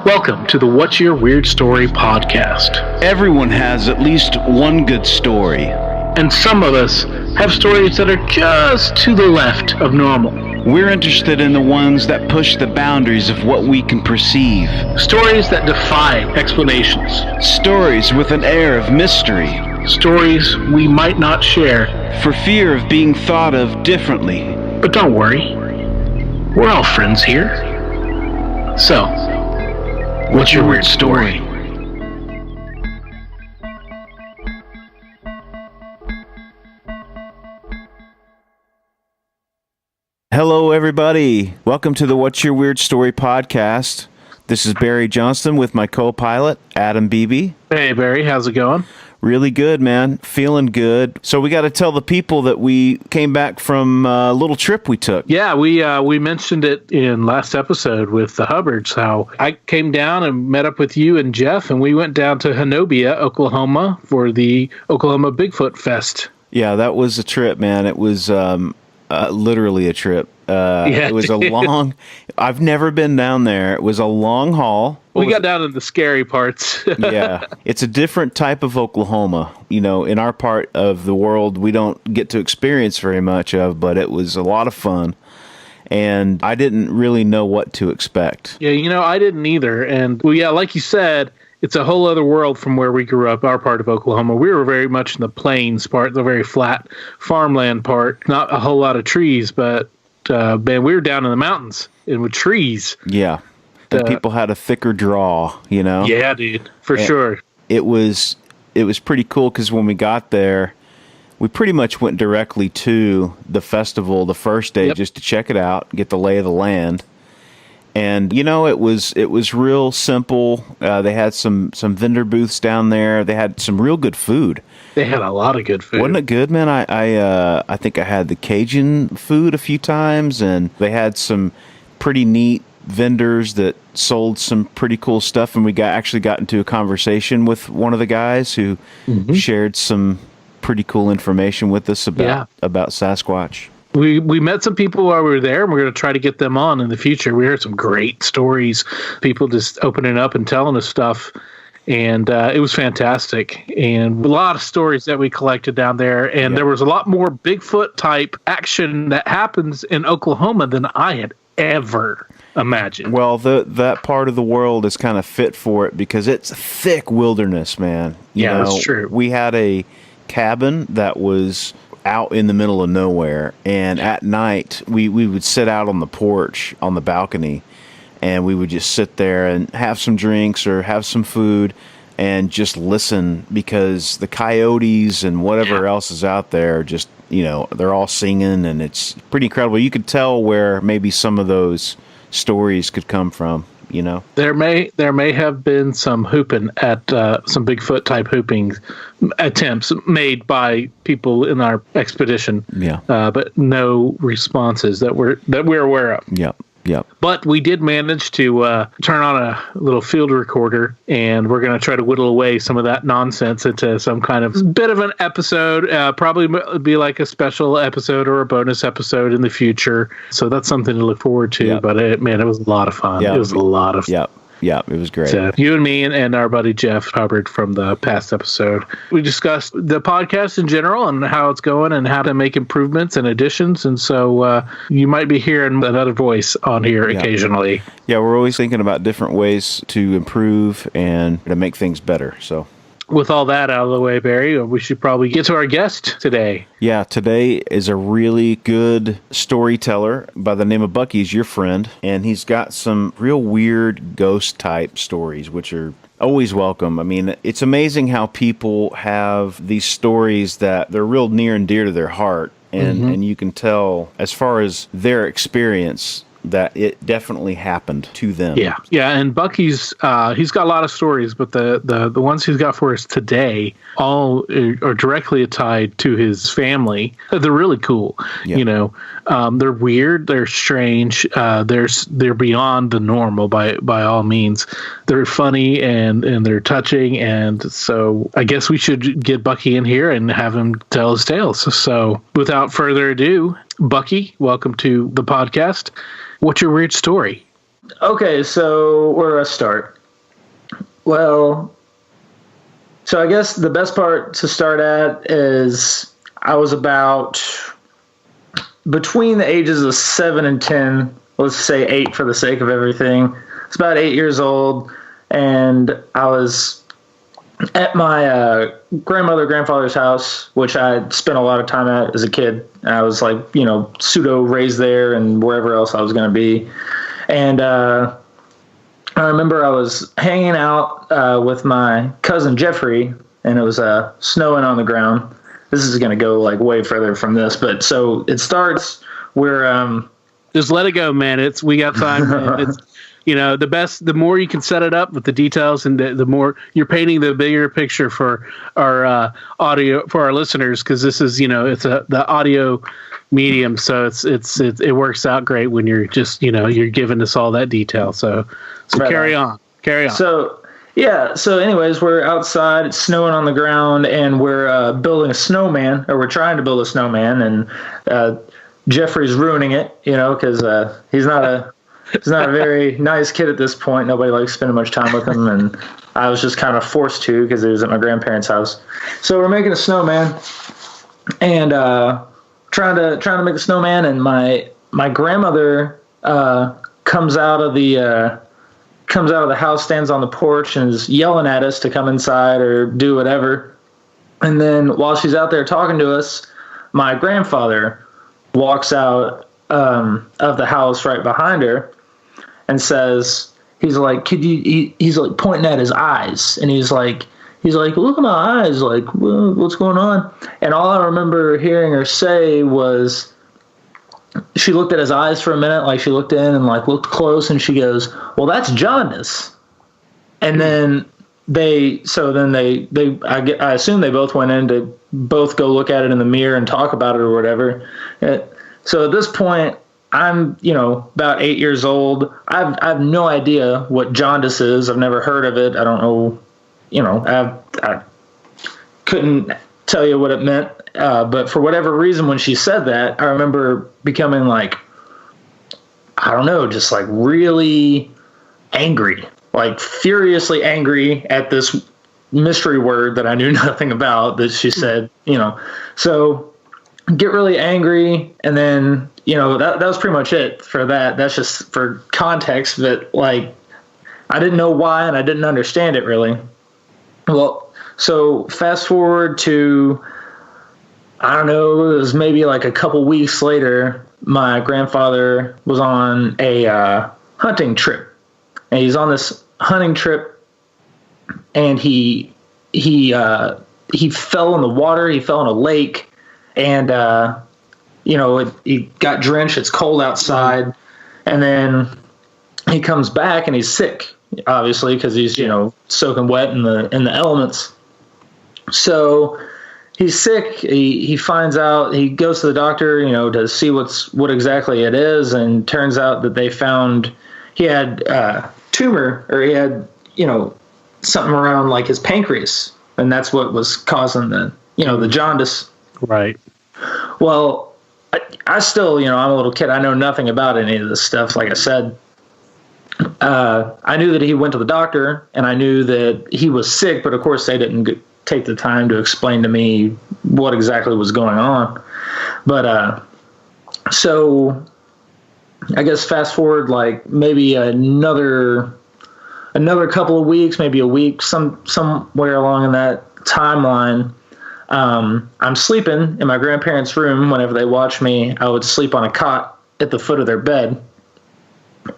Welcome to the What's Your Weird Story podcast. Everyone has at least one good story. And some of us have stories that are just to the left of normal. We're interested in the ones that push the boundaries of what we can perceive. Stories that defy explanations. Stories with an air of mystery. Stories we might not share for fear of being thought of differently. But don't worry, we're all friends here. So, what's your weird story? Hello, everybody. Welcome to the What's Your Weird Story podcast. This is Barry Johnston with my co-pilot, Adam Beebe. Hey, Barry. How's it going? Really good, man. Feeling good. So we got to tell the people that we came back from a little trip we took. Yeah, we mentioned it in last episode with the Hubbards, how I came down and met up with you and Jeff, and we went down to Honobia, Oklahoma, for the Oklahoma Bigfoot Fest. Yeah, that was a trip, man. It was literally a trip. It was a long... I've never been down there. It was a long haul. We got down to the scary parts. Yeah. It's a different type of Oklahoma. You know, in our part of the world, we don't get to experience very much of, but it was a lot of fun. And I didn't really know what to expect. Yeah, you know, I didn't either. And, well, yeah, like you said, it's a whole other world from where we grew up, our part of Oklahoma. We were very much in the plains part, the very flat farmland part. Not a whole lot of trees, but, man, we were down in the mountains and with trees. Yeah. And people had a thicker draw, you know? Yeah, dude, for sure. It was pretty cool because when we got there, we pretty much went directly to the festival the first day just to check it out, get the lay of the land. And, you know, it was real simple. They had some vendor booths down there. They had some real good food. They had a lot of good food. Wasn't it good, man? I think I had the Cajun food a few times, and they had some pretty neat vendors that sold some pretty cool stuff. And we actually got into a conversation with one of the guys who shared some pretty cool information with us about Sasquatch. We met some people while we were there, and we're going to try to get them on in the future. We heard some great stories, people just opening up and telling us stuff, and it was fantastic. And a lot of stories that we collected down there, and there was a lot more Bigfoot-type action that happens in Oklahoma than I had ever imagined. Well, that part of the world is kind of fit for it because it's thick wilderness, man. You know, that's true. We had a cabin that was out in the middle of nowhere, and at night we would sit out on the porch on the balcony, and we would just sit there and have some drinks or have some food and just listen, because the coyotes and whatever else is out there, just, you know, they're all singing, and it's pretty incredible. You could tell where maybe some of those stories could come from. You know, there may have been some hooping at some Bigfoot type hooping attempts made by people in our expedition. Yeah, but no responses that we're aware of. Yep. But we did manage to turn on a little field recorder, and we're going to try to whittle away some of that nonsense into some kind of bit of an episode. Probably be like a special episode or a bonus episode in the future. So that's something to look forward to. Yep. But it was a lot of fun. Yep. It was a lot of fun. Yeah, it was great. So you and me and our buddy Jeff Hubbard from the past episode, we discussed the podcast in general and how it's going and how to make improvements and additions. And so you might be hearing another voice on here occasionally. Yeah, we're always thinking about different ways to improve and to make things better. So with all that out of the way, Barry, we should probably get to our guest today. Yeah, today is a really good storyteller by the name of Bucky. He's your friend, and he's got some real weird ghost-type stories, which are always welcome. I mean, it's amazing how people have these stories that they're real near and dear to their heart, and you can tell, as far as their experience, that it definitely happened to them. Yeah, and Bucky's he's got a lot of stories, but the ones he's got for us today all are directly tied to his family. They're really cool. You know, they're weird, they're strange, they're beyond the normal by all means. They're funny and they're touching, and so I guess we should get Bucky in here and have him tell his tales. So without further ado, Bucky, welcome to the podcast. What's your weird story? Okay, so where do I start? Well, so I guess the best part to start at is I was about between the ages of 7 and 10, let's say 8 for the sake of everything. It's about 8 years old, and I was at my grandfather's house, which I spent a lot of time at as a kid. I was like, pseudo raised there and wherever else I was going to be. And I remember I was hanging out with my cousin Jeffrey, and it was snowing on the ground. This is going to go like way further from this, but so it starts where just let it go, man. We got time. Man. It's the more you can set it up with the details, and the more you're painting the bigger picture for our audio, for our listeners, because this is it's the audio medium, so it works out great when you're just you're giving us all that detail. So right carry on. So yeah. So anyways, we're outside. It's snowing on the ground, and we're building a snowman, or we're trying to build a snowman, and Jeffrey's ruining it, because he's not a very nice kid at this point. Nobody likes spending much time with him, and I was just kind of forced to because it was at my grandparents' house. So we're making a snowman, and trying to make a snowman, and my grandmother comes out of the house, stands on the porch, and is yelling at us to come inside or do whatever. And then while she's out there talking to us, my grandfather walks out of the house right behind her and says, he's like, he's like pointing at his eyes, and he's like, look at my eyes, like, what's going on? And all I remember hearing her say was, she looked at his eyes for a minute, like she looked in and like looked close, and she goes, well, that's jaundice. And then I assume they both went in to both go look at it in the mirror and talk about it or whatever. So at this point, I'm, about 8 years old. I have no idea what jaundice is. I've never heard of it. I don't know, I couldn't tell you what it meant. But for whatever reason, when she said that, I remember becoming like, I don't know, just like really angry, like furiously angry at this mystery word that I knew nothing about that she said, so get really angry. And then, that was pretty much it for that. That's just for context, but like, I didn't know why, and I didn't understand it really. Well, so fast forward to, I don't know, it was maybe like a couple weeks later, my grandfather was on a hunting trip. And he's on this hunting trip, and he fell in the water. He fell in a lake, and he got drenched. It's cold outside, and then he comes back and he's sick, obviously, because he's soaking wet in the elements. So he's sick. He finds out. He goes to the doctor, to see what exactly it is, and turns out that they found he had tumor, or he had something around like his pancreas, and that's what was causing the jaundice. Right. Well, I still, I'm a little kid. I know nothing about any of this stuff. Like I said, I knew that he went to the doctor, and I knew that he was sick, but of course they didn't take the time to explain to me what exactly was going on. But so I guess fast forward like maybe another couple of weeks, maybe a week, somewhere along in that timeline. I'm sleeping in my grandparents' room. Whenever they watch me, I would sleep on a cot at the foot of their bed.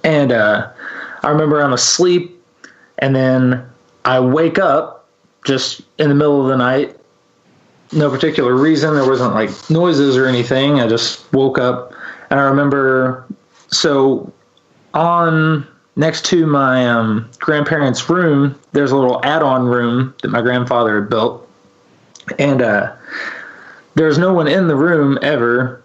And I remember I'm asleep, and then I wake up just in the middle of the night. No particular reason. There wasn't like noises or anything. I just woke up, and I remember, so on next to my grandparents' room, there's a little add-on room that my grandfather had built. And there's no one in the room ever,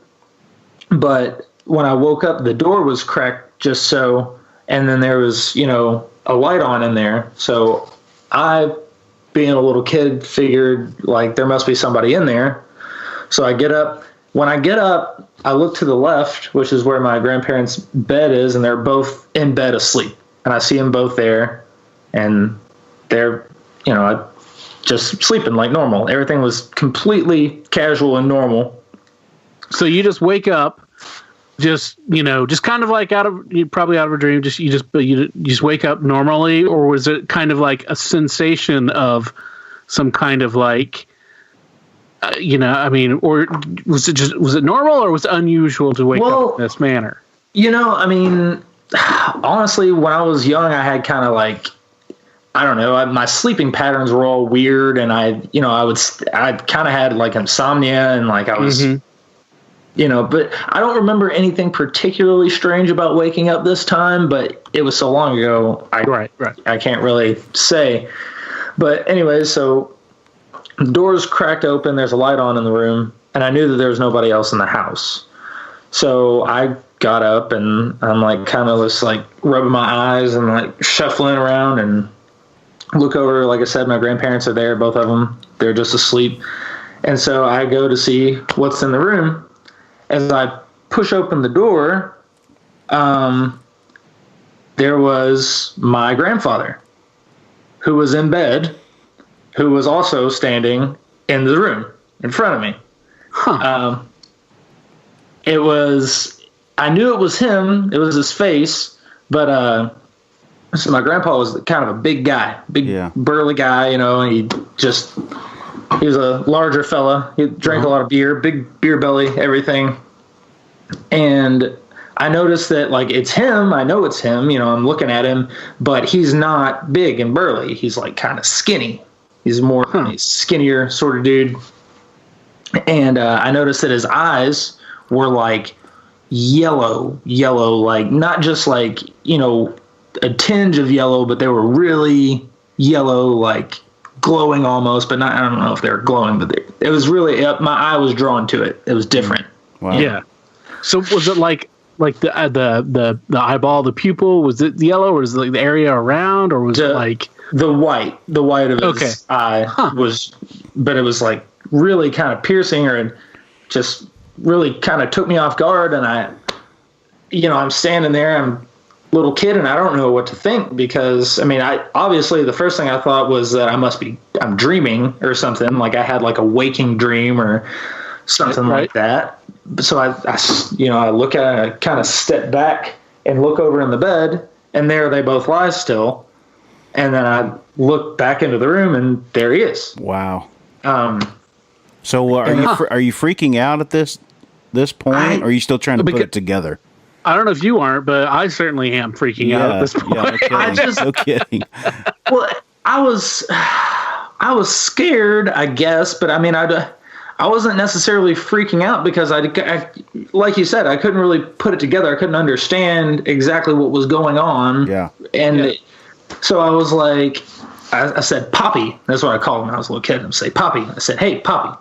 but when I woke up, the door was cracked just so, and then there was, a light on in there. So I, being a little kid, figured like there must be somebody in there. So I get up. When I get up, I look to the left, which is where my grandparents' bed is, and they're both in bed asleep. And I see them both there, and there, just sleeping like normal. Everything was completely casual and normal. So you just wake up, just kind of like probably out of a dream. You just wake up normally, or was it kind of like a sensation of some kind of like, or was it normal, or was it unusual to wake up in this manner? Honestly, when I was young, I had kind of like, I don't know, my sleeping patterns were all weird, and I kind of had like insomnia, and like I was, but I don't remember anything particularly strange about waking up this time, but it was so long ago, I can't really say. But anyway, so the doors cracked open, there's a light on in the room, and I knew that there was nobody else in the house. So I got up, and I'm like kind of just like rubbing my eyes and like shuffling around and look over. Like I said, my grandparents are there, both of them. They're just asleep. And so I go to see what's in the room. As I push open the door, there was my grandfather, who was in bed, who was also standing in the room in front of me. I knew it was him. It was his face, but so my grandpa was kind of a big guy, burly guy, and he was a larger fella. He drank a lot of beer, big beer belly, everything. And I noticed that, like, it's him. I know it's him. I'm looking at him, but he's not big and burly. He's like kind of skinny. He's more skinnier sort of dude. And I noticed that his eyes were like yellow, like not just like, a tinge of yellow, but they were really yellow, like glowing almost, but not, I don't know if they were glowing, but it was really, my eye was drawn to it. It was different. Wow. Yeah. So was it like the eyeball, the pupil, was it yellow, or was it like the area around, or was it like the white of his eye was, but it was like really kind of piercing, or just really kind of took me off guard. And I'm standing there, I'm a little kid, and I don't know what to think, because obviously the first thing I thought was that I'm dreaming or something, like I had like a waking dream or something like that. So I look at it, I kind of step back and look over in the bed, and there they both lie still. And then I look back into the room, and there he is. Wow. So are you freaking out at this point, or are you still trying to put it together? I don't know if you aren't, but I certainly am freaking out at this point. Yeah, no kidding. Well, I was scared, I guess, but I wasn't necessarily freaking out, because I, like you said, I couldn't really put it together. I couldn't understand exactly what was going on. Yeah. And so I was like, I said, Poppy. That's what I called him when I was a little kid. I would say, Poppy. I said, hey, Poppy.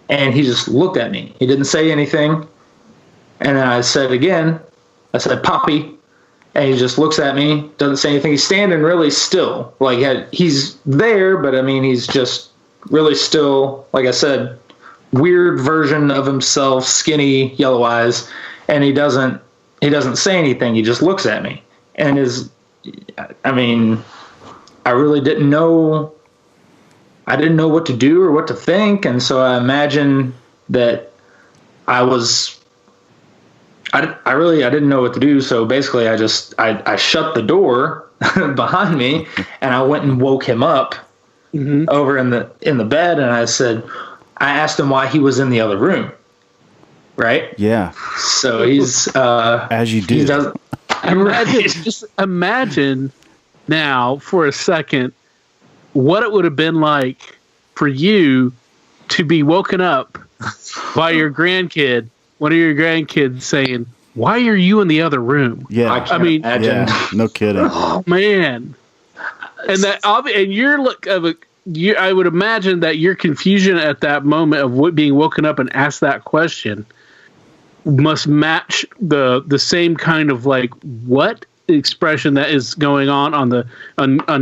And he just looked at me. He didn't say anything. And then I said again, I said, Poppy. And he just looks at me, doesn't say anything. He's standing really still. Like, he's there, but he's just really still. Like I said, weird version of himself, skinny, yellow eyes. And he doesn't say anything. He just looks at me. And I really didn't know. I didn't know what to do or what to think. And so I imagine that I didn't know what to do. So basically I shut the door behind me, and I went and woke him up over in the bed. And I asked him why he was in the other room. Right. Yeah. So he's, as you do. Just imagine now for a second what it would have been like for you to be woken up by your grandkid, one of your grandkids, saying, "Why are you in the other room?" Yeah, I mean, imagine. Yeah, no kidding. Oh man! I would imagine that your confusion at that moment of being woken up and asked that question must match the same kind of like what expression that is going on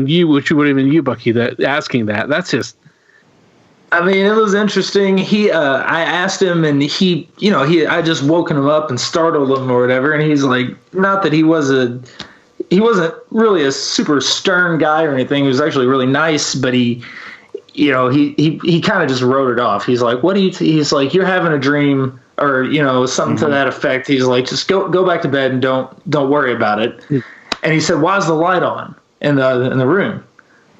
you, which would have been you, Bucky, that asking that. That's just. It was interesting. I asked him, and I just woken him up and startled him or whatever. And he's like, not that he was he wasn't really a super stern guy or anything. He was actually really nice, but he kind of just wrote it off. He's like, what do you, he's like, you're having a dream or, something to that effect. He's like, just go back to bed and don't worry about it. And he said, why's the light on in the room?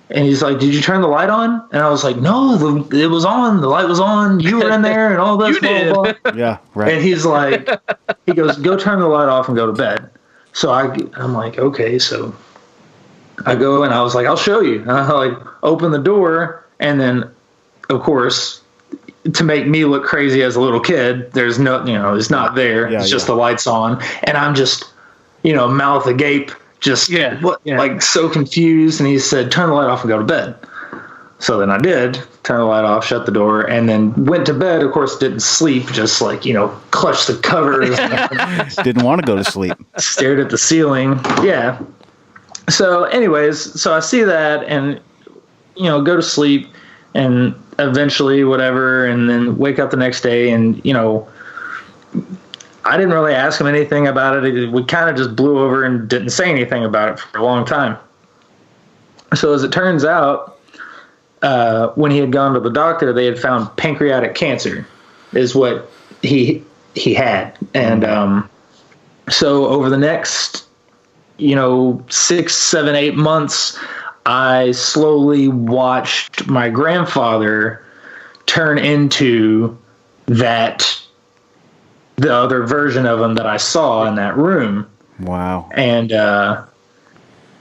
And he's like, did you turn the light on? And I was like, no, it was on. The light was on. You were in there and all this. Blah, blah, blah. Yeah, right. And he's like, he goes, go turn the light off and go to bed. So I'm like, okay. So I go and I was like, I'll show you. And I like open the door. And then, of course, to make me look crazy as a little kid, there's no, it's not there. It's just the lights on. And I'm just, mouth agape. Just like so confused, and he said, "Turn the light off and go to bed." So then I did turn the light off, shut the door, and then went to bed. Of course, didn't sleep. Just like clutched the covers. Didn't want to go to sleep. Stared at the ceiling. Yeah. So, anyways, so I see that, and go to sleep, and eventually whatever, and then wake up the next day, and I didn't really ask him anything about it. We kind of just blew over and didn't say anything about it for a long time. So as it turns out, when he had gone to the doctor, they had found pancreatic cancer is what he had. And so over the next, 6, 7, 8 months, I slowly watched my grandfather turn into the other version of him that I saw in that room. Wow. And, it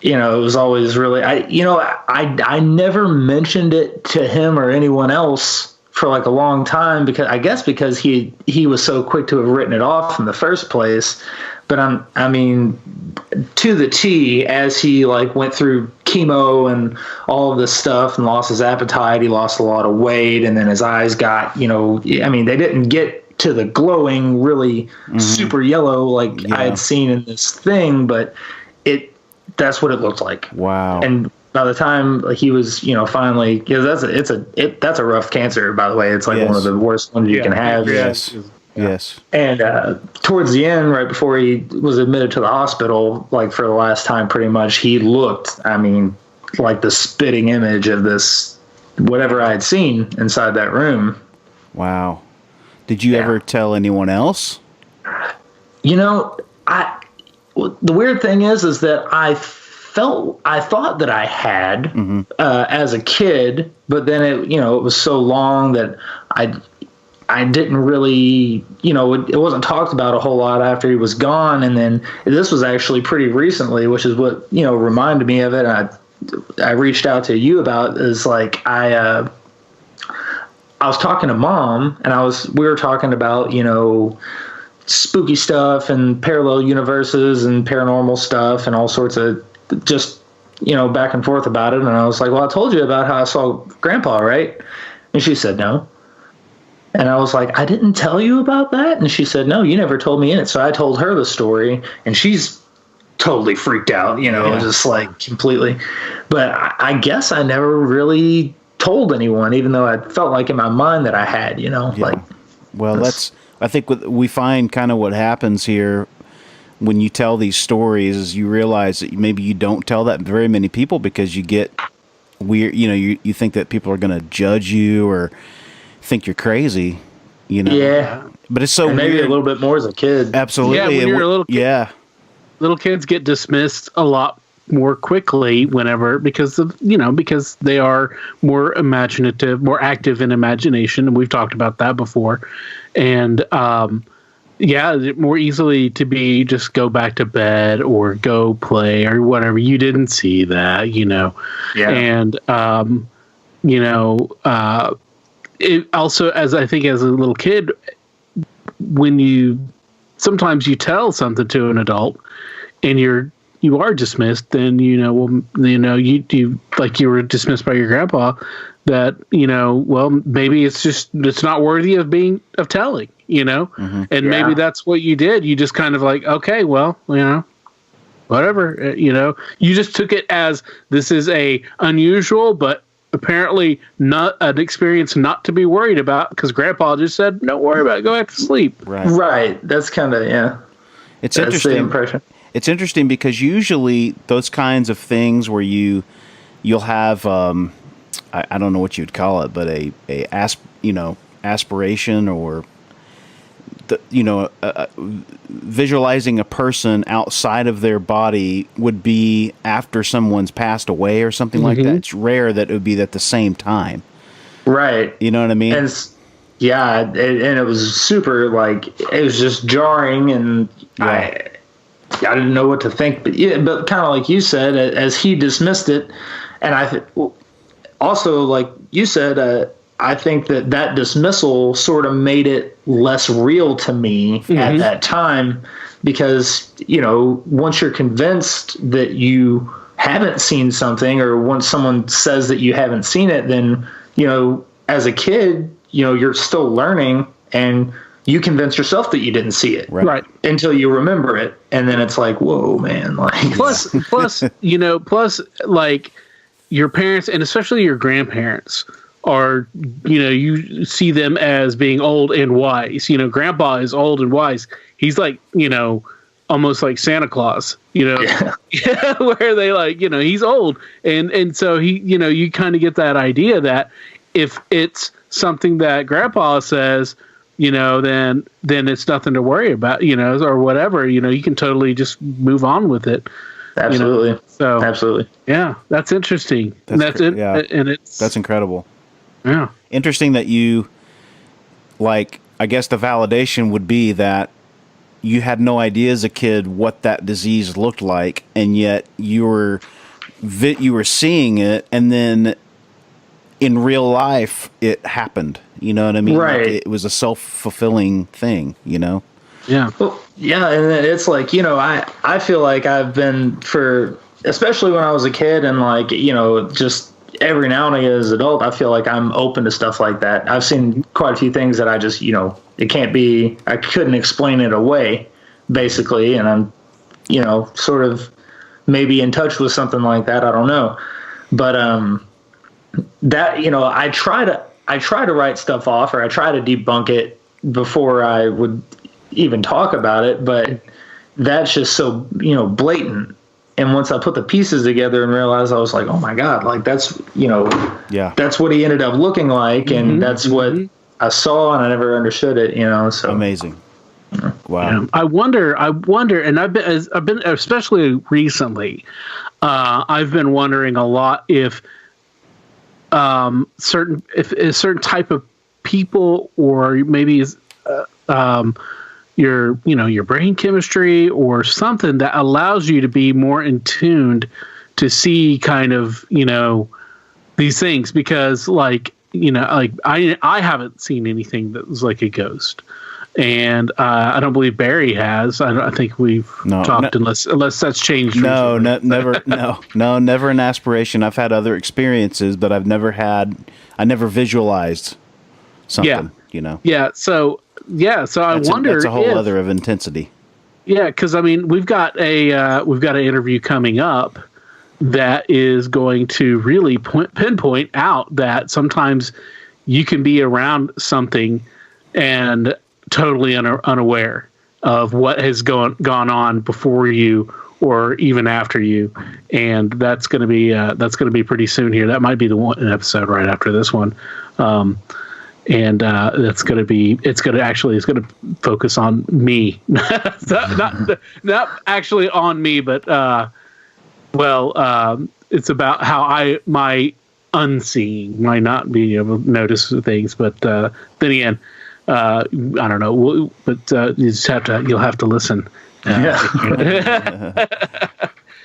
was always really, I never mentioned it to him or anyone else for like a long time because he was so quick to have written it off in the first place. But to the T, as he like went through chemo and all of this stuff and lost his appetite, he lost a lot of weight, and then his eyes got, they didn't get to the glowing, really super yellow like I had seen in this thing, but that's what it looked like. Wow. And by the time he was, finally, because that's a rough cancer, by the way. It's like one of the worst ones you can have. Yes. And towards the end, right before he was admitted to the hospital, like for the last time, pretty much, he looked, like the spitting image of this, whatever I had seen inside that room. Wow. Did you ever tell anyone else? The weird thing is that I thought that I had as a kid, but then it was so long that I didn't really, it wasn't talked about a whole lot after he was gone. And then this was actually pretty recently, which is what, reminded me of it. And I reached out to you about is like, I was talking to Mom, and we were talking about, spooky stuff and parallel universes and paranormal stuff and all sorts of just, back and forth about it. And I was like, well, I told you about how I saw Grandpa, right? And she said, no. And I was like, I didn't tell you about that? And she said, no, you never told me it. So I told her the story, and she's totally freaked out, just like completely. But I guess I never really told anyone, even though I felt like in my mind that I had, like. Well, I think we find kind of what happens here when you tell these stories is you realize that maybe you don't tell that very many people because you get weird, you think that people are going to judge you or think you're crazy, Yeah. But it's so and maybe weird. a little bit more as a kid. Absolutely. Yeah, when you're a little kid, little kids get dismissed a lot more quickly because they are more imaginative, more active in imagination, and we've talked about that before. And more easily to be just go back to bed or go play or whatever. You didn't see that, And it also, as I think as a little kid, when sometimes you tell something to an adult and you are dismissed, then you like you were dismissed by your grandpa, that maybe it's not worthy of telling, and maybe that's what you did. You just kind of like, okay, well, whatever, you just took it as this is a unusual but apparently not an experience not to be worried about, because Grandpa just said, don't worry about it, go back to sleep. Right. That's kind of, It's that's interesting. the impression. It's interesting because usually those kinds of things where you'll have I don't know what you'd call it, but aspiration or visualizing a person outside of their body would be after someone's passed away or something like that. It's rare that it would be at the same time. Right. You know what I mean? And it was super, like, it was just jarring, and I didn't know what to think. But kind of like you said, as he dismissed it, and also, like you said, I think that dismissal sort of made it less real to me at that time, because, once you're convinced that you haven't seen something, or once someone says that you haven't seen it, then, as a kid, you're still learning, and you convince yourself that you didn't see it, right? Until you remember it, and then it's like, whoa, man! Like, plus, like, your parents, and especially your grandparents, are, you see them as being old and wise. Grandpa is old and wise. He's like, almost like Santa Claus. Where they like, he's old, and so he, you kind of get that idea that if it's something that Grandpa says, then it's nothing to worry about, or whatever, you can totally just move on with it. Absolutely. So absolutely. Yeah, that's interesting. That's it. Yeah. And that's incredible. Yeah. Interesting that you, like, I guess the validation would be that you had no idea as a kid what that disease looked like, and yet you were seeing it, and then in real life it happened. You know what I mean? Right. Like, it was a self-fulfilling thing, Yeah. Well, yeah, and it's like, I feel like I've been, especially when I was a kid, and like, just every now and again as an adult, I feel like I'm open to stuff like that. I've seen quite a few things that I just, it can't be, I couldn't explain it away, basically. And I'm, sort of maybe in touch with something like that. I don't know. But, that, I try to write stuff off, or I try to debunk it before I would even talk about it. But that's just so, blatant. And once I put the pieces together and realized, I was like, oh my God, like that's, that's what he ended up looking like. And that's what I saw, and I never understood it, so. Amazing. Wow. Yeah. I wonder, and I've been, especially recently, I've been wondering a lot if a certain type of people, or maybe, your brain chemistry or something that allows you to be more in tuned to see kind of, these things, because like, I haven't seen anything that was like a ghost, and I don't believe Barry has. I think we've talked, unless that's changed. Never an aspiration. I've had other experiences, but I never visualized something, Yeah. So I wonder. That's a whole other of intensity. Yeah, because we've got an interview coming up that is going to really pinpoint out that sometimes you can be around something and totally unaware of what has gone on before you or even after you, and that's going to be pretty soon here. That might be an episode right after this one. And it's going to focus on me, not actually on me, but it's about how my unseeing, my not being able to notice things. But then again, I don't know. But you'll have to listen. Yeah.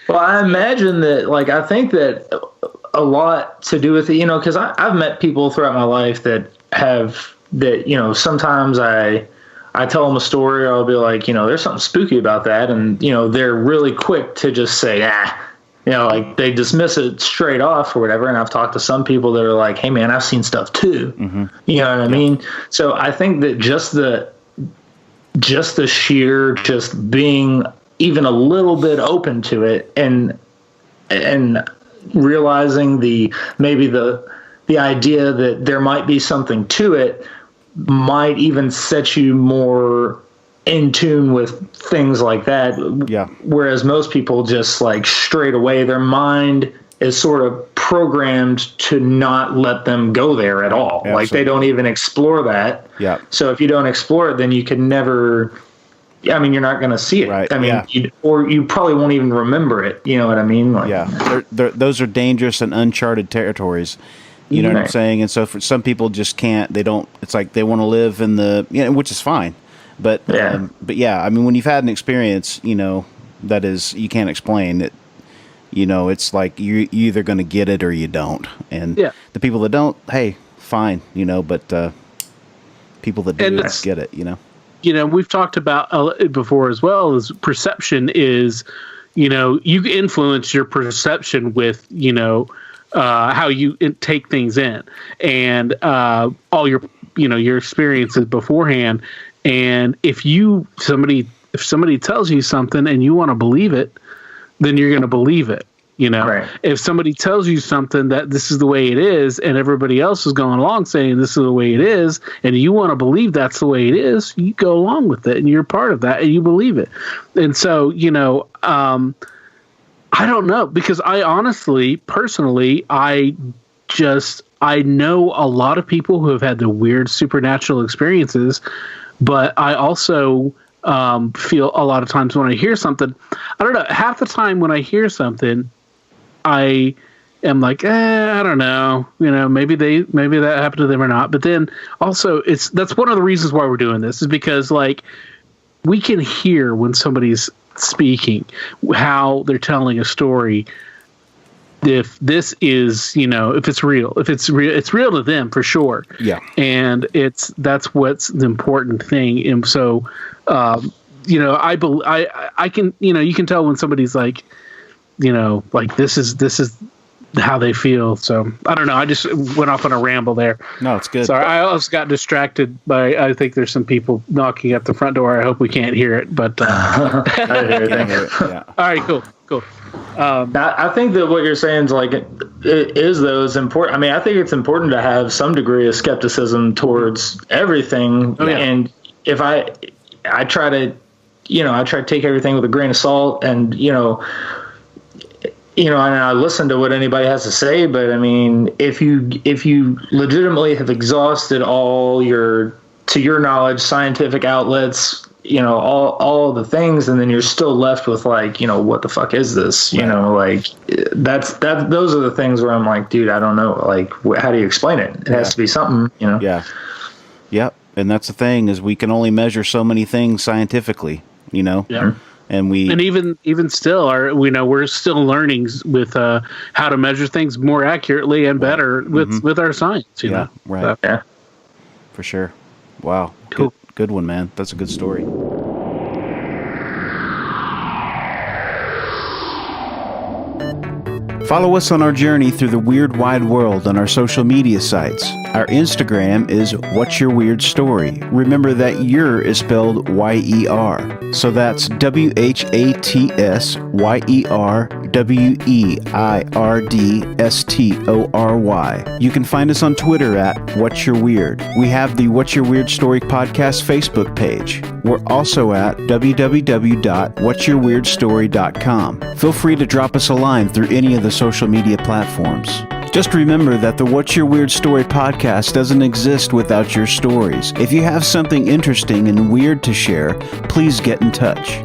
Well, I imagine that, like, I think that a lot to do with it, because I've met people throughout my life that sometimes I tell them a story, or I'll be like, there's something spooky about that. And, they're really quick to just say, like they dismiss it straight off or whatever. And I've talked to some people that are like, hey man, I've seen stuff too. Mm-hmm. You know what I mean? So I think that just the sheer, just being even a little bit open to it, and realizing the idea that there might be something to it, might even set you more in tune with things like that. Yeah. Whereas most people just like straight away, their mind is sort of programmed to not let them go there at all. Absolutely. Like they don't even explore that. Yeah. So if you don't explore it, then you can never, I mean, you're not going to see it. Right. I mean, or you probably won't even remember it. You know what I mean? Like, yeah. Those are dangerous and uncharted territories. You know what I'm saying? And so for some people just can't, they don't, it's like they want to live in the, which is fine. But yeah, I mean, when you've had an experience, that is, you can't explain it. It's like you're either going to get it or you don't. And the people that don't, hey, fine, but people that do get it, we've talked about before as well, as perception is, you influence your perception with, how you take things in, and all your, your experiences beforehand. And if somebody tells you something and you want to believe it, then you're going to believe it. Right. If somebody tells you something that this is the way it is, and everybody else is going along saying this is the way it is, and you want to believe that's the way it is, you go along with it, and you're part of that, and you believe it. And so, I don't know, because I honestly, personally, I know a lot of people who have had the weird supernatural experiences, but I also feel a lot of times when I hear something, I don't know, half the time when I hear something, I am like, I don't know, maybe that happened to them or not. But then also that's one of the reasons why we're doing this, is because like we can hear when somebody's speaking, how they're telling a story. If this is, if it's real, it's real to them for sure. Yeah. And that's what's the important thing. And so, I can, you can tell when somebody's like, like this is how they feel. So I don't know. I just went off on a ramble there. No, it's good. Sorry. I also got distracted by, I think there's some people knocking at the front door. I hope we can't hear it, but, I didn't hear it. Yeah. All right, cool. I think that what you're saying is like, is important. I mean, I think it's important to have some degree of skepticism towards everything. Oh, yeah. And if I try to, I try to take everything with a grain of salt, and, and I listen to what anybody has to say. But I mean, if you legitimately have exhausted all to your knowledge, scientific outlets, all the things, and then you're still left with like, what the fuck is this? Like those are the things where I'm like, dude, I don't know. Like, how do you explain it? It has to be something, Yeah. Yep. And that's the thing, is we can only measure so many things scientifically, Yeah. And even still we're still learning with how to measure things more accurately and better with our science, you know. Right. So, yeah. For sure. Wow. Cool. Good one, man. That's a good story. Follow us on our journey through the weird wide world on our social media sites. Our Instagram is What's Your Weird Story. Remember that your is spelled Y-E-R. So that's WHATSYERWEIRDSTORY. You can find us on Twitter at What's Your Weird. We have the What's Your Weird Story podcast Facebook page. We're also at www.whatsyourweirdstory.com. Feel free to drop us a line through any of the social media platforms. Just remember that the What's Your Weird Story podcast doesn't exist without your stories. If you have something interesting and weird to share, please get in touch.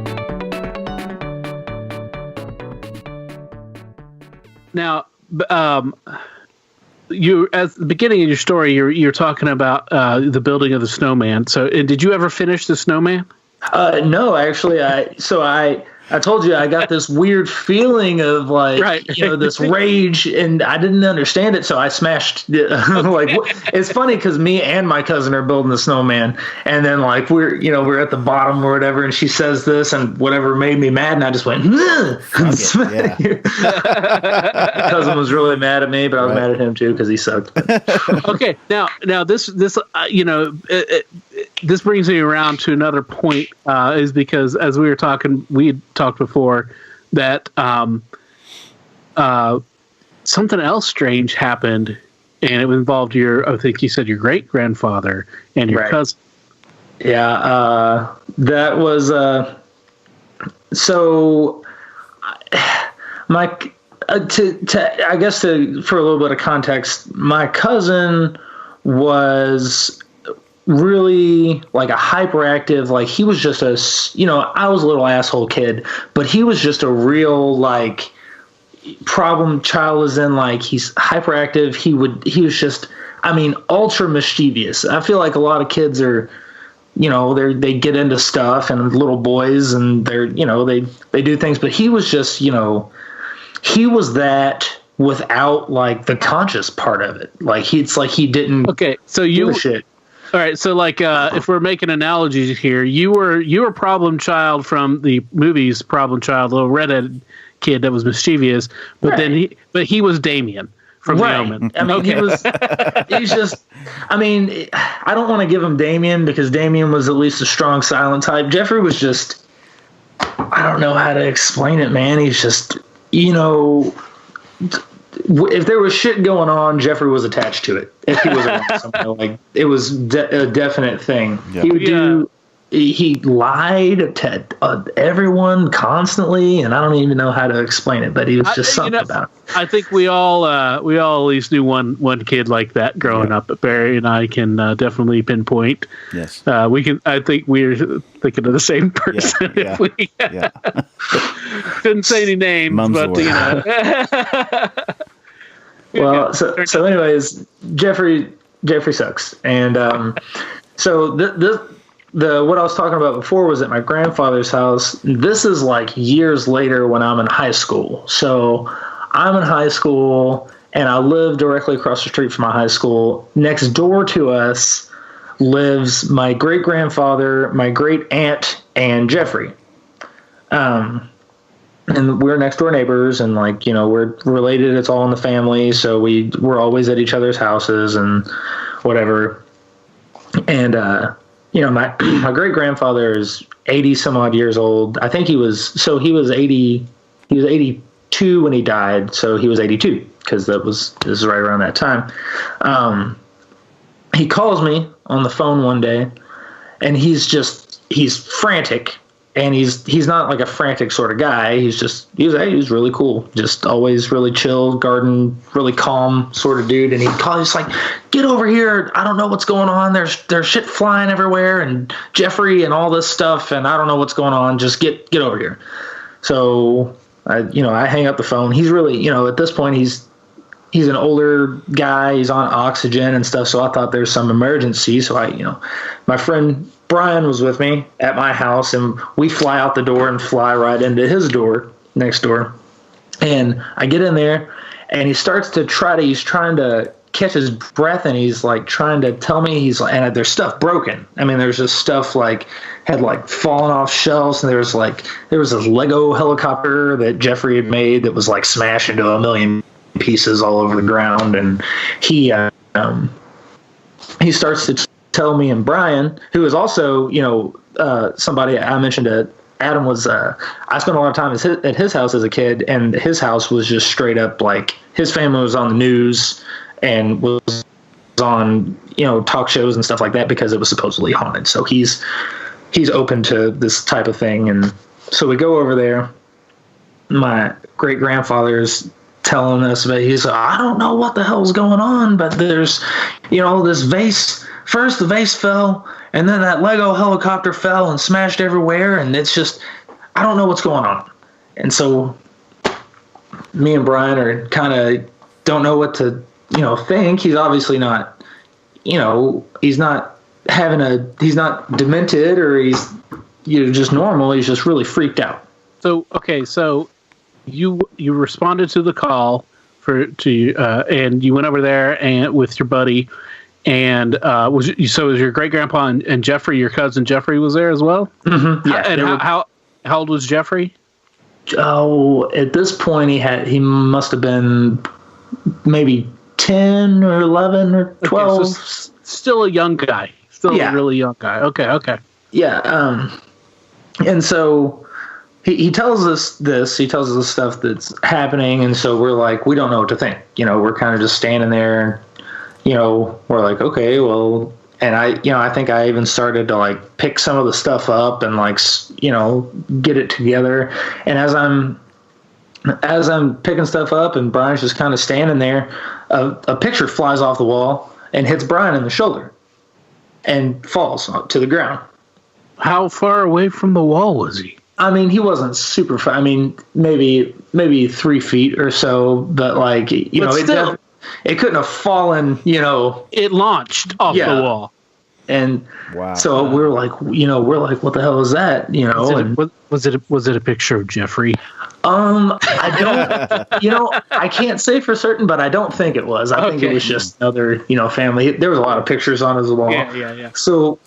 Now, you at the beginning of your story, you're talking about the building of the snowman. So, did you ever finish the snowman? No, actually, I told you I got this weird feeling of like, this rage, and I didn't understand it. So I smashed like, it's funny because me and my cousin are building the snowman, and then like we're at the bottom or whatever, and she says this and whatever made me mad, and I just went, My cousin was really mad at me, but I was mad at him too because he sucked. Okay. Now this this brings me around to another point, is because as we had talked before that something else strange happened, and it involved I think you said your great grandfather and your cousin. Yeah. that was so my I guess for a little bit of context, my cousin was really like a hyperactive, like he was just I was a little asshole kid, but he was just a real like problem child, as in like he's hyperactive. He was just, ultra mischievous. I feel like a lot of kids are, they get into stuff, and little boys, and they're, they do things, but he was just, he was that without like the conscious part of it. Like it's like he didn't. Okay, so give a shit. All right, so like if we're making analogies here, you were problem child from the movies Problem Child, little redheaded kid that was mischievous, but right. He was Damien from The Omen. He's just, I don't want to give him Damien because Damien was at least a strong silent type. Jeffrey was just, I don't know how to explain it, man. He's just, if there was shit going on, Jeffrey was attached to it. If he was around something, like it was a definite thing. Yeah. He would he lied to everyone constantly, and I don't even know how to explain it, but he was just something about it. I think we all at least knew one kid like that growing up. But Barry and I can definitely pinpoint. Yes, we can. I think we're thinking of the same person. Yeah. If we couldn't say any names, Mum's but Well, so anyways, Jeffrey sucks, and so the what I was talking about before was at my grandfather's house. This is like years later when I'm in high school. So I'm in high school, and I live directly across the street from my high school. Next door to us lives my great grandfather, my great aunt, and Jeffrey. And we're next door neighbors, and like, we're related. It's all in the family. So we're always at each other's houses and whatever. And, my great grandfather is 80 some odd years old. I think he was 82 when he died. So he was 82 because this is right around that time. He calls me on the phone one day, and he's frantic. And he's not like a frantic sort of guy. He's really cool. Just always really chill, garden, really calm sort of dude. And he'd call, he's like, get over here. I don't know what's going on. There's shit flying everywhere, and Jeffrey and all this stuff, and I don't know what's going on. Just get over here. So I hang up the phone. He's really, at this point he's an older guy. He's on oxygen and stuff. So I thought there's some emergency. So my friend Brian was with me at my house, and we fly out the door and fly right into his door next door. And I get in there, and he's trying to catch his breath, and he's like trying to tell me and there's stuff broken. There's just stuff like had like fallen off shelves, and there was this Lego helicopter that Jeffrey had made that was like smashed into a million pieces all over the ground. And he starts to tell me and Brian, who is also, somebody I mentioned Adam was, I spent a lot of time at his house as a kid, and his house was just straight up like his family was on the news and was on, talk shows and stuff like that because it was supposedly haunted. So he's open to this type of thing. And so we go over there. My great grandfather's telling us about, he's like, I don't know what the hell's going on, but there's, this vase. First the vase fell, and then that Lego helicopter fell and smashed everywhere, and it's just, I don't know what's going on. And so me and Brian are kind of don't know what to, think. He's obviously not, he's not demented, or he's just normal. He's just really freaked out. So, okay, so you responded to the call and you went over there and with your buddy. And was your great grandpa and Jeffrey, your cousin Jeffrey, was there as well? Mm-hmm. Yeah. And how old was Jeffrey? Oh, at this point he must have been maybe 10 or 11 or 12. Okay, so still a young guy. Still a really young guy. Okay. Yeah. And so he tells us this. He tells us the stuff that's happening, and so we're like, we don't know what to think. We're kind of just standing there. We're like, okay, well, and I think I even started to like pick some of the stuff up and like, get it together. And as I'm picking stuff up and Brian's just kind of standing there, a picture flies off the wall and hits Brian in the shoulder and falls to the ground. How far away from the wall was he? I mean, he wasn't super far. I mean, maybe 3 feet or so, but like, it couldn't have fallen, It launched off the wall. And wow. So we're like, what the hell is that? Was it a picture of Jeffrey? I don't, I can't say for certain, but I don't think it was. I think it was just another, family. There was a lot of pictures on his wall. Yeah. So,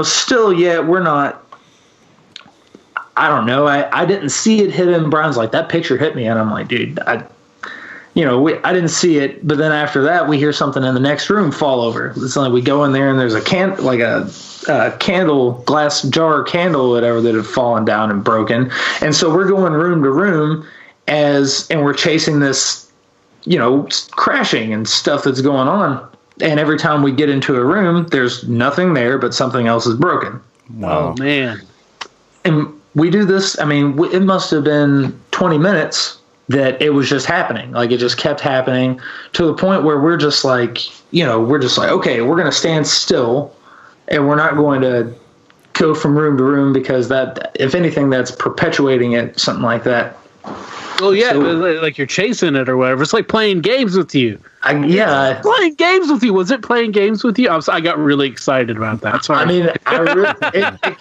still yet we're not, I don't know. I didn't see it hit him. Brian's like, that picture hit me. And I'm like, dude, I didn't see it. But then after that, we hear something in the next room fall over. It's like we go in there and there's a candle, glass jar candle, whatever, that had fallen down and broken. And so we're going room to room and we're chasing this, crashing and stuff that's going on. And every time we get into a room, there's nothing there, but something else is broken. Wow. Oh, man. And we do this. I mean, it must have been 20 minutes that it was just happening. Like, it just kept happening to the point where we're just like, okay, we're going to stand still and we're not going to go from room to room because that, if anything, that's perpetuating it, something like that. Well, yeah, like you're chasing it or whatever. It's like playing games with you. Playing games with you. Was it playing games with you? I got really excited about that. Sorry. I mean, it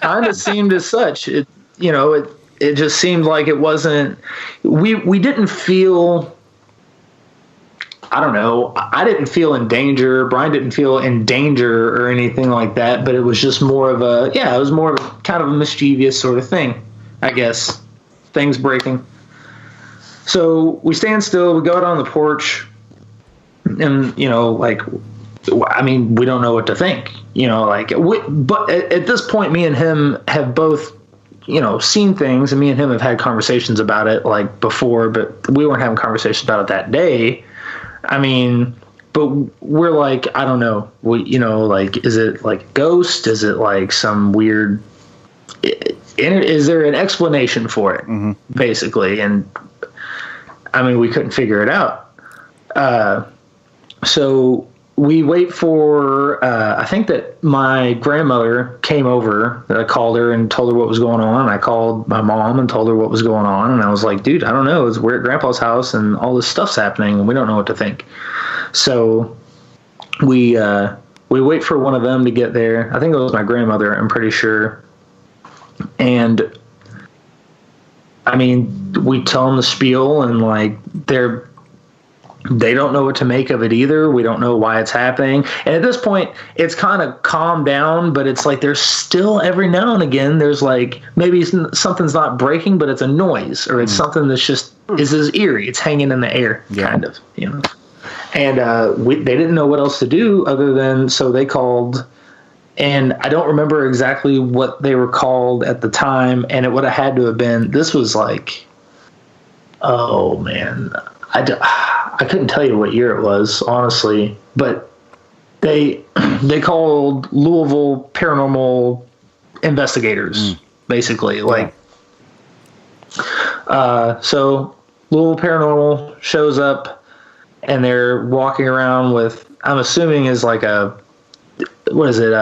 kind of seemed as such. It just seemed like it wasn't. We didn't feel. I don't know. I didn't feel in danger. Brian didn't feel in danger or anything like that. But it was just more of a. Yeah, it was more of a kind of a mischievous sort of thing, I guess. Things breaking. So we stand still. We go out on the porch, and we don't know what to think. But at this point, me and him have both, seen things, and me and him have had conversations about it like before, but we weren't having conversations about it that day. I mean, but we're like, I don't know. Is it like a ghost? Is it like some weird? Is there an explanation for it? Mm-hmm. Basically, and. I mean, we couldn't figure it out. So we wait for, I think that my grandmother came over. I called her and told her what was going on. I called my mom and told her what was going on. And I was like, dude, I don't know. We're at Grandpa's house and all this stuff's happening and we don't know what to think. So we wait for one of them to get there. I think it was my grandmother, I'm pretty sure. And I mean, we tell them the spiel, and like they don't know what to make of it either. We don't know why it's happening. And at this point, it's kind of calmed down, but it's like there's still every now and again there's like maybe something's not breaking, but it's a noise or it's something that's just is eerie. It's hanging in the air, kind of, And they didn't know what else to do other than so they called. And I don't remember exactly what they were called at the time, and it would have had to have been. This was like, oh man, I couldn't tell you what year it was, honestly. But they called Louisville Paranormal Investigators, basically. Like, so Louisville Paranormal shows up, and they're walking around with, I'm assuming is like a. What is it?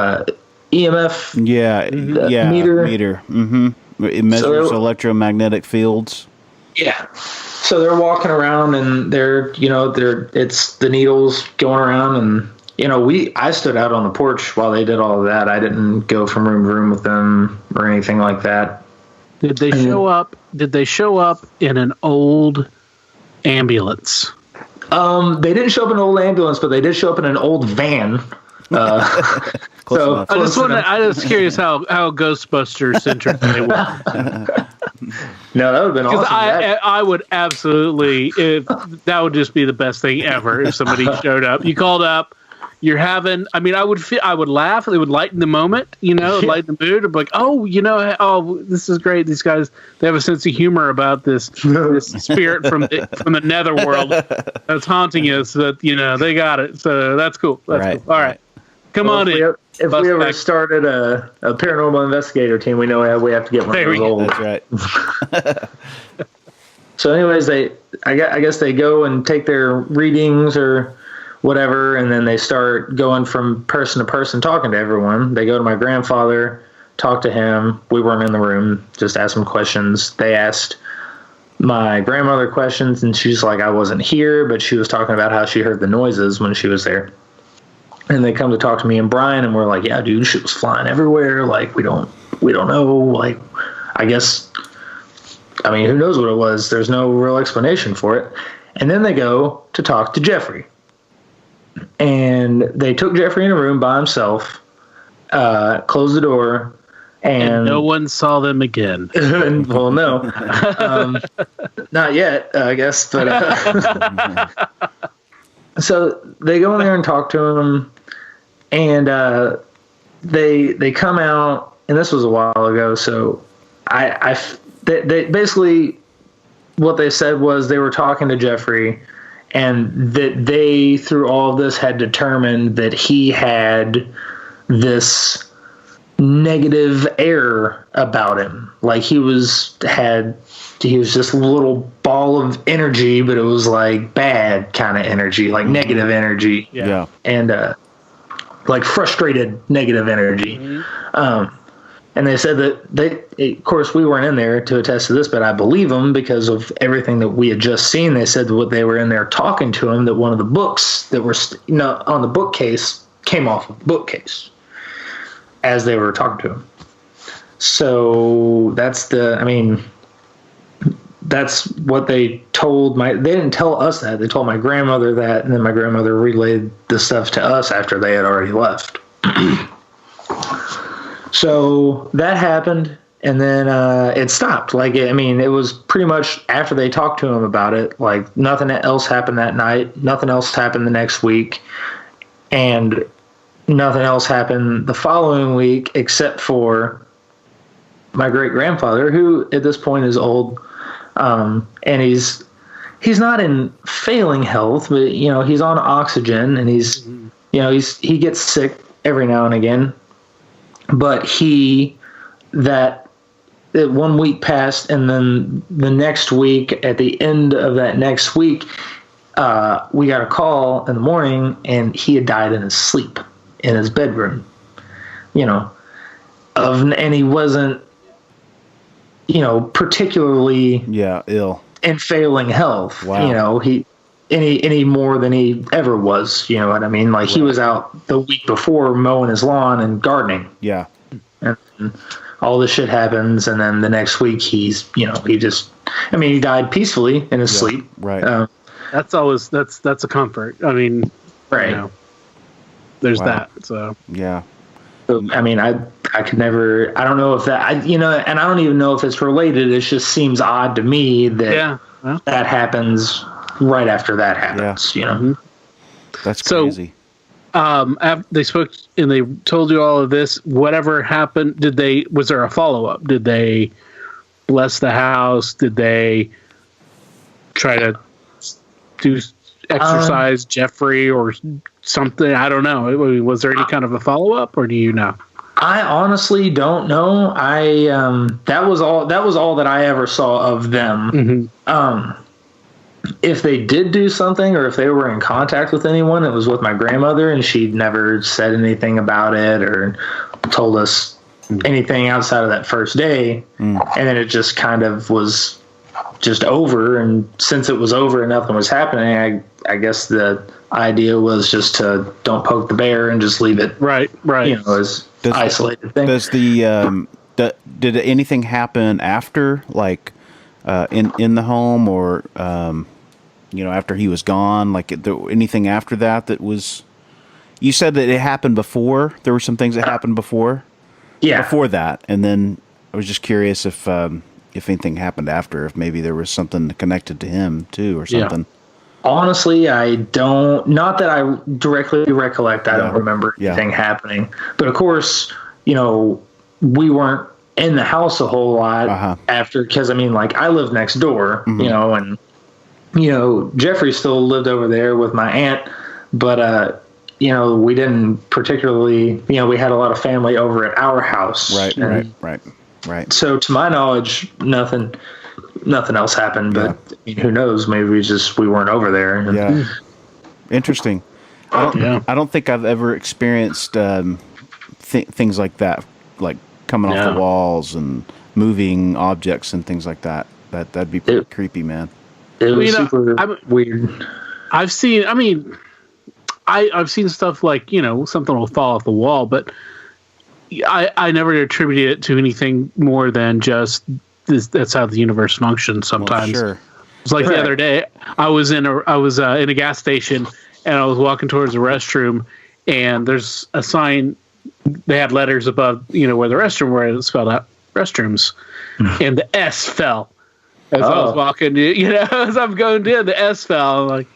EMF? Meter. Mm-hmm. It measures electromagnetic fields. Yeah. So they're walking around and it's the needles going around, and I stood out on the porch while they did all of that. I didn't go from room to room with them or anything like that. Did they show up? Did they show up in an old ambulance? They didn't show up in an old ambulance, but they did show up in an old van. So I was curious how Ghostbusters centric they were. No, that would have been awesome. I would absolutely. That would just be the best thing ever if somebody showed up. You called up. You're having. I mean, I would laugh. It would lighten the moment. Lighten the mood. I'd be like, this is great. These guys, they have a sense of humor about this spirit from the netherworld that's haunting us. That they got it. So that's cool. That's cool. All right. Come on in. if we ever started a paranormal investigator team, we know we have to get one of those old. That's right. So, anyways, I guess they go and take their readings or whatever, and then they start going from person to person, talking to everyone. They go to my grandfather, talk to him. We weren't in the room, just asked him questions. They asked my grandmother questions, and she's like, I wasn't here, but she was talking about how she heard the noises when she was there. And they come to talk to me and Brian, and we're like, yeah, dude, shit was flying everywhere. Like, we don't know. Like, I guess, I mean, who knows what it was? There's no real explanation for it. And then they go to talk to Jeffrey. And they took Jeffrey in a room by himself, closed the door, and no one saw them again. Well, no. Not yet, I guess. But so they go in there and talk to him, and they come out, and this was a while ago, so they basically what they said was they were talking to Jeffrey, and that they, through all of this, had determined that he had this negative air about him. Like he was just a little ball of energy, but it was like bad kind of energy, like negative energy. Yeah. And like frustrated negative energy. Mm-hmm. And they said that of course, we weren't in there to attest to this, but I believe them because of everything that we had just seen. They said that what they were in there talking to him, that one of the books that were on the bookcase came off of the bookcase as they were talking to him. So that's what they told they didn't tell us that. They told my grandmother that, and then my grandmother relayed the stuff to us after they had already left. So that happened, and then it stopped. Like, it was pretty much after they talked to him about it. Like, nothing else happened that night. Nothing else happened the next week. And nothing else happened the following week except for my great-grandfather, who at this point is old. And he's not in failing health, but, he's on oxygen, and he gets sick every now and again. But that 1 week passed, and then the next week, at the end of that next week, we got a call in the morning, and he had died in his sleep in his bedroom. And he wasn't, particularly ill in failing health. Wow. He any more than he ever was. You know what I mean? Like, he was out the week before mowing his lawn and gardening. Yeah. And all this shit happens, and then the next week he died peacefully in his sleep. Right. That's a comfort. I mean, right. There's that. So yeah. So, I could never. I don't know if that. And I don't even know if it's related. It just seems odd to me that that happens right after that happens. Yeah. Mm-hmm. That's crazy. They spoke and they told you all of this. Whatever happened, was there a follow-up? Did they bless the house? Did they try to exercise Jeffrey or something? I don't know. Was there any kind of a follow-up, or do you know? I honestly don't know. That was all that I ever saw of them. Mm-hmm. If they did do something, or if they were in contact with anyone, it was with my grandmother, and she'd never said anything about it or told us anything outside of that first day. And then it just kind of was just over. And since it was over and nothing was happening, I guess the idea was just to don't poke the bear and just leave it. Right. As isolated thing. Does did anything happen after, like, in the home, or after he was gone? Like, anything after that was? You said that it happened before. There were some things that happened before. Yeah. Before that, and then I was just curious if anything happened after. If maybe there was something connected to him too, or something. Yeah. Honestly, I don't. Not that I directly recollect. I don't remember anything happening. But of course, we weren't in the house a whole lot after, because I lived next door, and Jeffrey still lived over there with my aunt, but we didn't particularly, we had a lot of family over at our house. Right. So to my knowledge, nothing else happened, but who knows? Maybe we weren't over there. Yeah. Interesting. I don't think I've ever experienced things like that, like coming off the walls and moving objects and things like that. That'd be pretty creepy, man. It was super weird. I've seen stuff like, something will fall off the wall, but I never attributed it to anything more than just this. That's how the universe functions sometimes. Well, sure. It's like the other day, I was in a gas station and I was walking towards the restroom, and there's a sign. They had letters above, where the restroom were, it spelled out restrooms, and the S fell as I was walking. As I'm going in, the S fell. I'm like,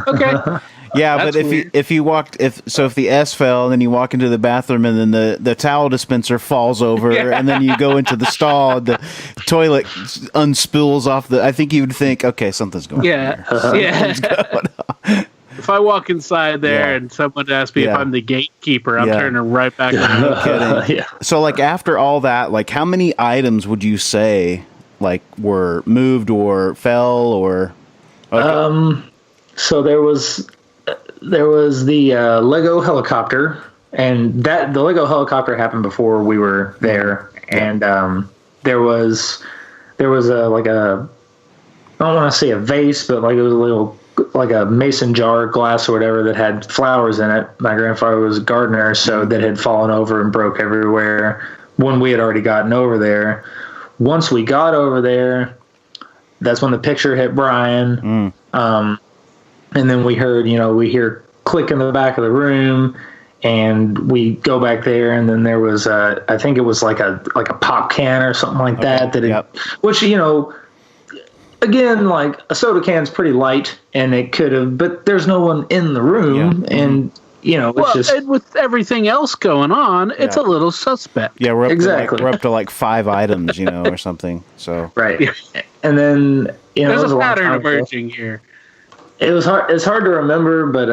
okay. Yeah, but if the S fell and then you walk into the bathroom and then the towel dispenser falls over and then you go into the stall and the toilet unspools off I think you would think, okay, something's going on here. Something's going on. If I walk inside there and someone asks me if I'm the gatekeeper, I'm turning right back. No kidding. So like after all that, like how many items would you say like were moved or fell or? Okay. So there was the Lego helicopter, and the Lego helicopter happened before we were there, and there was a I don't want to say a vase, but like it was a little like a mason jar glass or whatever that had flowers in it. My grandfather was a gardener, so that had fallen over and broke everywhere when we had already gotten over there. Once we got over there, that's when the picture hit Brian. And then we hear click in the back of the room, and we go back there, and then there was I think it was like a pop can or something like that which again, like a soda can's pretty light, and it could have, but there's no one in the room, and it's just, and with everything else going on, it's a little suspect. Yeah, we're up to like 5 items, or something. So right, and then there's a pattern emerging here. It was hard. It's hard to remember, but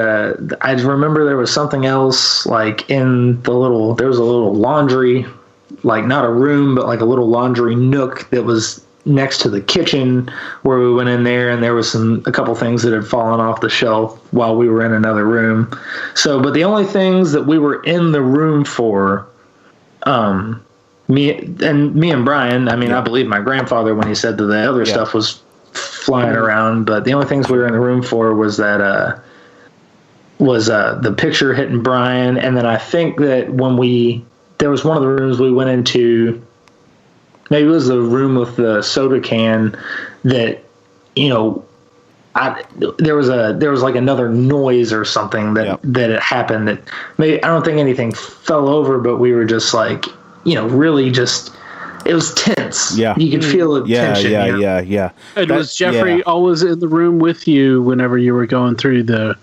I remember there was something else like in there was a little laundry, like not a room, but like a little laundry nook that was next to the kitchen where we went in there, and there was a couple things that had fallen off the shelf while we were in another room. So, but the only things that we were in the room for, me and Brian, I believe my grandfather when he said that the other stuff was flying around, but the only things we were in the room for was that the picture hitting Brian, and then I think that there was one of the rooms we went into, maybe it was the room with the soda can, that there was like another noise or something that it happened that maybe, I don't think anything fell over, but we were just like really just. It was tense. Yeah. You could feel the tension. Yeah. And was Jeffrey always in the room with you whenever you were going through the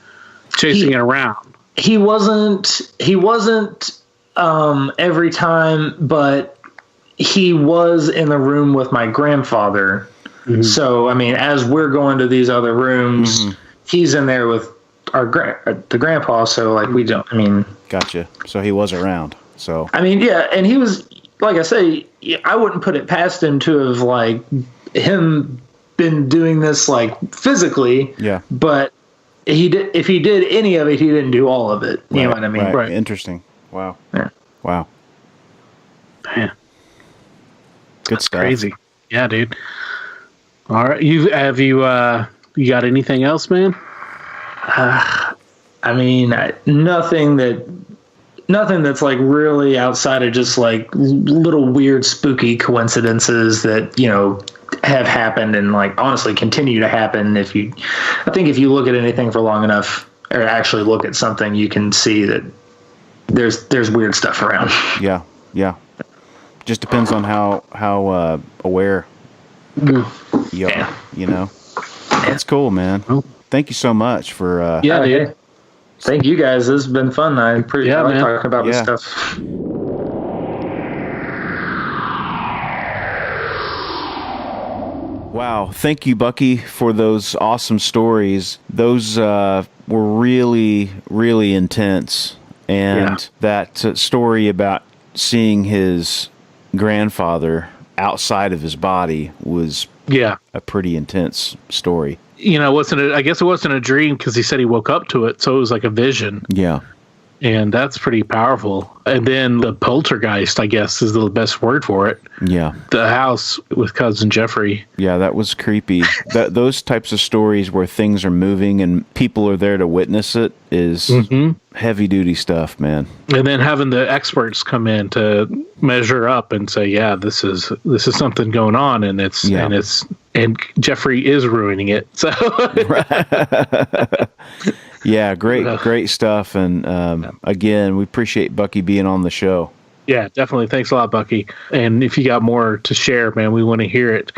chasing it around? He wasn't every time, but he was in the room with my grandfather. Mm-hmm. So, as we're going to these other rooms, he's in there with the grandpa. So, like, we don't, Gotcha. So he was around. So. And he was, like I say, I wouldn't put it past him to have like him been doing this like physically. Yeah. But if he did any of it, he didn't do all of it. You know what I mean? Right. Interesting. Wow. Yeah. Wow. Man. Good stuff. Crazy. Yeah, dude. All right. You got anything else, man? Nothing that's like really outside of just like little weird spooky coincidences that have happened and like honestly continue to happen. I think if you look at anything for long enough or actually look at something, you can see that there's weird stuff around. Yeah. Just depends on how aware you are. That's cool, man. Thank you so much for dude. Thank you guys. This has been fun. I like talking about this stuff. Wow. Thank you, Bucky, for those awesome stories. Those were really, really intense. And that story about seeing his grandfather outside of his body was a pretty intense story. You know, I guess it wasn't a dream because he said he woke up to it, so it was like a vision. Yeah. And that's pretty powerful. And then the poltergeist, I guess, is the best word for it. Yeah. The house with Cousin Jeffrey. Yeah, that was creepy. Those types of stories where things are moving and people are there to witness it is heavy-duty stuff, man. And then having the experts come in to measure up and say, yeah, this is something going on, and and Jeffrey is ruining it. So yeah, great stuff. And again, we appreciate Bucky being on the show. Yeah, definitely. Thanks a lot, Bucky. And if you got more to share, man, we want to hear it.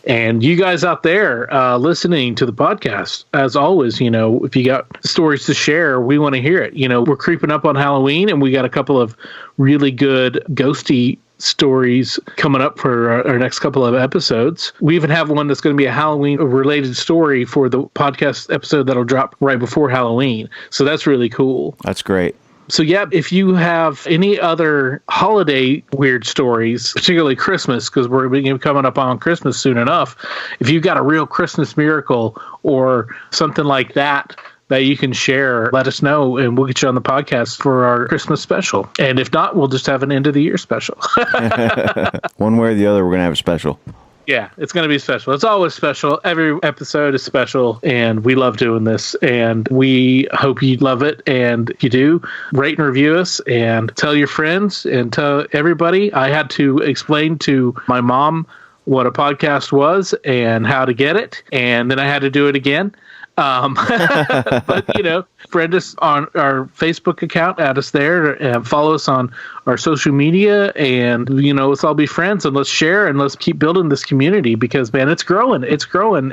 And you guys out there listening to the podcast, as always, you know, if you got stories to share, we want to hear it. You know, we're creeping up on Halloween, and we got a couple of really good ghosty stories coming up for our next couple of episodes. We even have one that's going to be a Halloween related story for the podcast episode that'll drop right before Halloween. So that's really cool. That's great. So yeah, if you have any other holiday weird stories, particularly Christmas, because we're coming up on Christmas soon enough, if you've got a real Christmas miracle or something like that you can share, let us know, and we'll get you on the podcast for our Christmas special. And if not, we'll just have an end of the year special. One way or the other, we're going to have a special. Yeah, it's going to be special. It's always special. Every episode is special, and we love doing this, and we hope you love it. And if you do, rate and review us, and tell your friends, and tell everybody. I had to explain to my mom what a podcast was and how to get it, and then I had to do it again. But, you know, friend us on our Facebook account, add us there, and follow us on our social media, and, you know, let's all be friends, and let's share, and let's keep building this community, because, man, it's growing,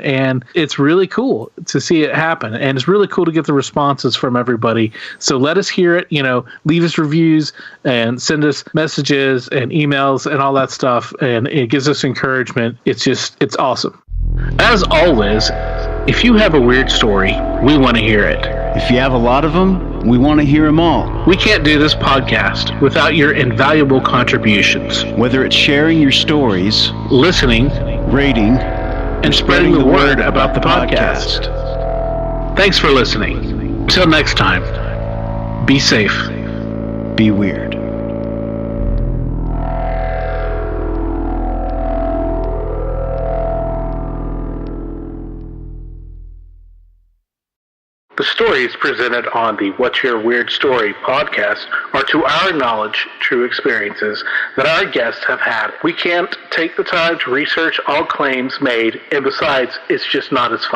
and it's really cool to see it happen, and it's really cool to get the responses from everybody. So let us hear it, you know, leave us reviews and send us messages and emails and all that stuff, and it gives us encouragement. It's awesome. As always, if you have a weird story, we want to hear it. If you have a lot of them, we want to hear them all. We can't do this podcast without your invaluable contributions. Whether it's sharing your stories, listening, rating, and spreading the word about the podcast. Thanks for listening. Until next time, be safe. Be weird. The stories presented on the What's Your Weird Story podcast are, to our knowledge, true experiences that our guests have had. We can't take the time to research all claims made, and besides, it's just not as fun.